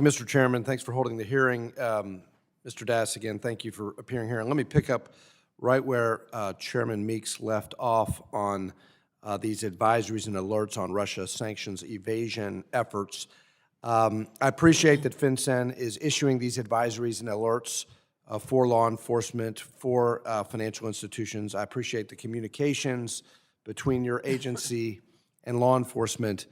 Mr. Chairman, thanks for holding the hearing. Mr. Das, again, thank you for appearing here. And let me pick up right where Chairman Meeks left off on these advisories and alerts on Russia sanctions evasion efforts. I appreciate that FinCEN is issuing these advisories and alerts for law enforcement, for financial institutions. I appreciate the communications between your agency and law enforcement.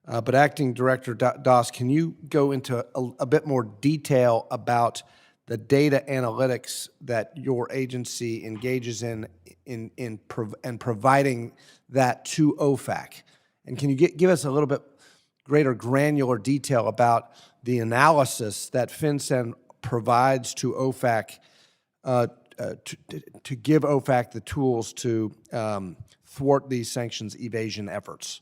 But Acting Director Das, can you go into a bit more detail about the data analytics that your agency engages in providing that to OFAC? And can you give us a little bit greater granular detail about the analysis that FinCEN provides to OFAC to give OFAC the tools to thwart these sanctions evasion efforts?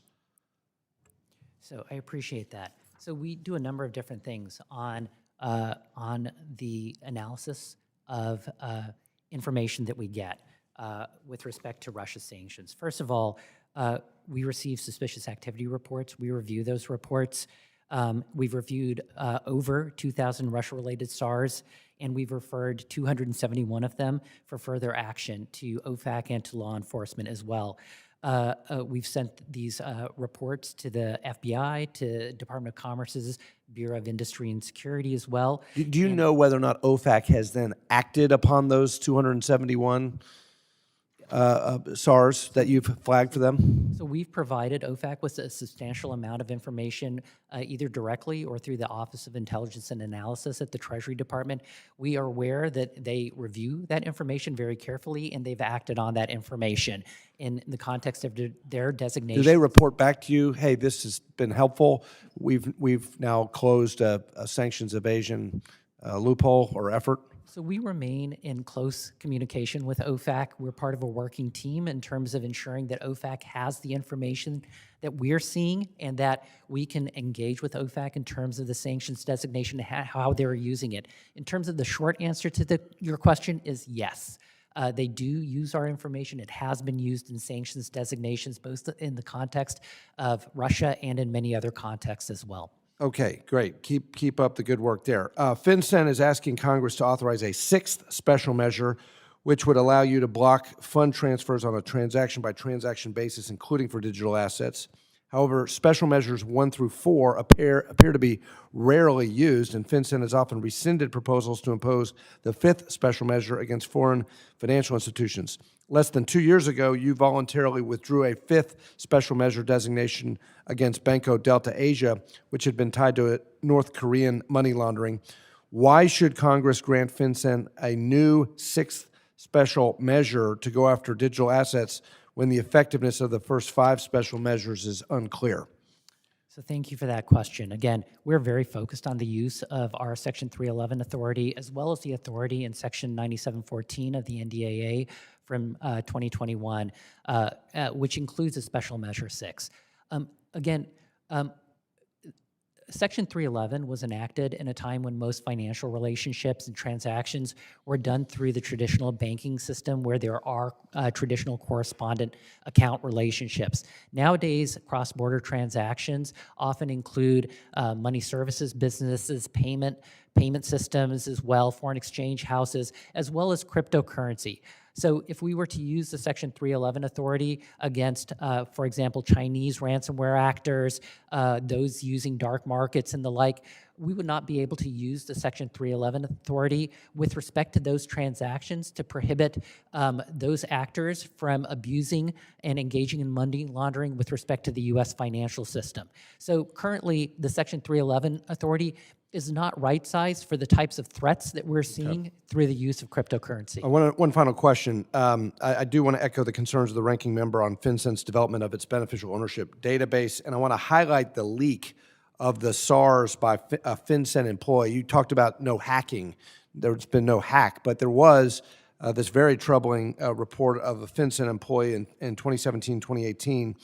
So I appreciate that. So we do a number of different things on the analysis of information that we get with respect to Russia sanctions. First of all, we receive suspicious activity reports. We review those reports. We've reviewed over 2,000 Russia-related SARs, and we've referred 271 of them for further action to OFAC and to law enforcement as well. We've sent these reports to the FBI, to Department of Commerce's Bureau of Industry and Security as well. Do you know whether or not OFAC has then acted upon those 271 SARs that you've flagged for them? So we've provided OFAC with a substantial amount of information, either directly or through the Office of Intelligence and Analysis at the Treasury Department. We are aware that they review that information very carefully, and they've acted on that information in the context of their designation. Do they report back to you, hey, this has been helpful, we've now closed a sanctions evasion loophole or effort? So we remain in close communication with OFAC. We're part of a working team in terms of ensuring that OFAC has the information that we're seeing and that we can engage with OFAC in terms of the sanctions designation, how they're using it. In terms of the short answer to your question is yes. They do use our information. It has been used in sanctions designations, both in the context of Russia and in many other contexts as well. Okay, great. Keep up the good work there. FinCEN is asking Congress to authorize a sixth special measure, which would allow you to block fund transfers on a transaction-by-transaction basis, including for digital assets. However, special measures 1 through 4 appear to be rarely used, and FinCEN has often rescinded proposals to impose the fifth special measure against foreign financial institutions. Less than 2 years ago, you voluntarily withdrew a fifth special measure designation against Banco Delta Asia, which had been tied to North Korean money laundering. Why should Congress grant FinCEN a new sixth special measure to go after digital assets when the effectiveness of the first 5 special measures is unclear? So thank you for that question. Again, we're very focused on the use of our Section 311 authority, as well as the authority in Section 9714 of the NDAA from 2021, which includes a special measure 6. Section 311 was enacted in a time when most financial relationships and transactions were done through the traditional banking system, where there are traditional correspondent account relationships. Nowadays, cross-border transactions often include money services businesses, payment systems as well, foreign exchange houses, as well as cryptocurrency. So if we were to use the Section 311 authority against, for example, Chinese ransomware actors, those using dark markets and the like, we would not be able to use the Section 311 authority with respect to those transactions to prohibit those actors from abusing and engaging in money laundering with respect to the U.S. financial system. So currently, the Section 311 authority is not right-sized for the types of threats that we're seeing through the use of cryptocurrency. One final question. I do want to echo the concerns of the ranking member on FinCEN's development of its beneficial ownership database, and I want to highlight the leak of the SARs by a FinCEN employee. You talked about no hacking. There's been no hack, but there was this very troubling report of a FinCEN employee in 2017, 2018,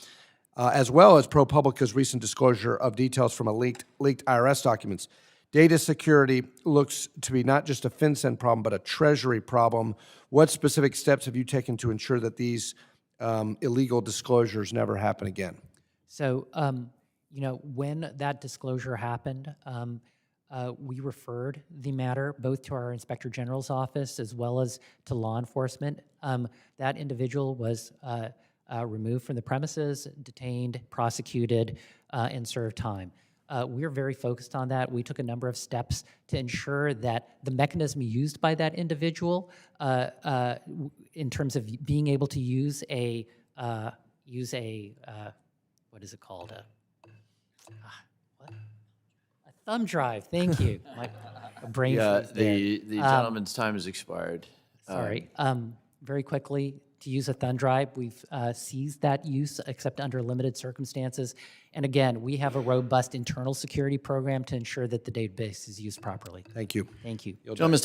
as well as ProPublica's recent disclosure of details from a leaked IRS documents. Data security looks to be not just a FinCEN problem, but a Treasury problem. What specific steps have you taken to ensure that these illegal disclosures never happen again? So, when that disclosure happened, we referred the matter both to our Inspector General's office as well as to law enforcement. That individual was removed from the premises, detained, prosecuted, and served time. We're very focused on that. We took a number of steps to ensure that the mechanism used by that individual in terms of being able to use a, what is it called? A thumb drive, thank you. My brain Yeah, freeze there. the gentleman's time has expired. Sorry. Very quickly, to use a thumb drive, we've seized that use except under limited circumstances. And again, we have a robust internal security program to ensure that the database is used properly. Thank you. Thank you. Gentleman's